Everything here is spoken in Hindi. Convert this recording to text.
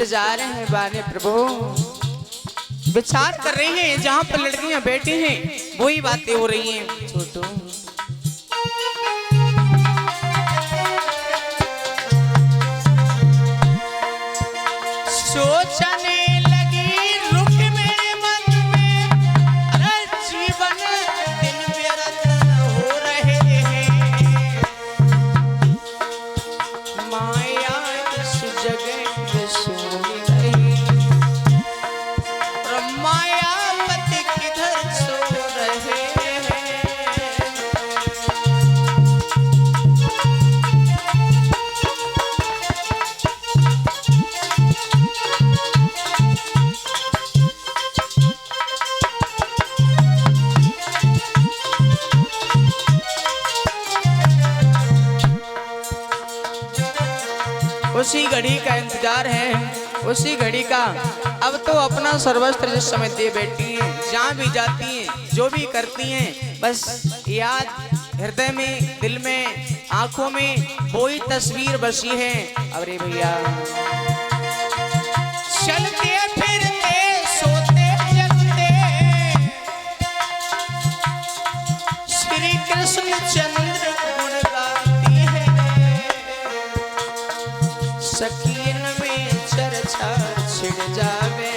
इंतजार है बाने प्रभु, विचार कर रहे हैं जहां पर लड़कियां बैठी हैं वही बातें हो रही हैं। छोटू सोचने लगी रुक मेरे मन में, अरे जीवन दिन व्यर्थ हो रहे हैं, माया इस जगह में सोई रही, और मायापति किधर सो रहे हैं। उसी घड़ी का इंतजार है, उसी घड़ी का। अब तो अपना सर्वस्त्र जिस समय दे बैठी हैं, जहाँ भी जाती हैं, जो भी करती हैं, बस याद हृदय में, दिल में, आंखों में वही तस्वीर बसी है। अरे भैया चलते फिरते सोते जगते श्री कृष्ण चंद्र गुण गाती है, सखियन में चर्चा छिड़ जावे,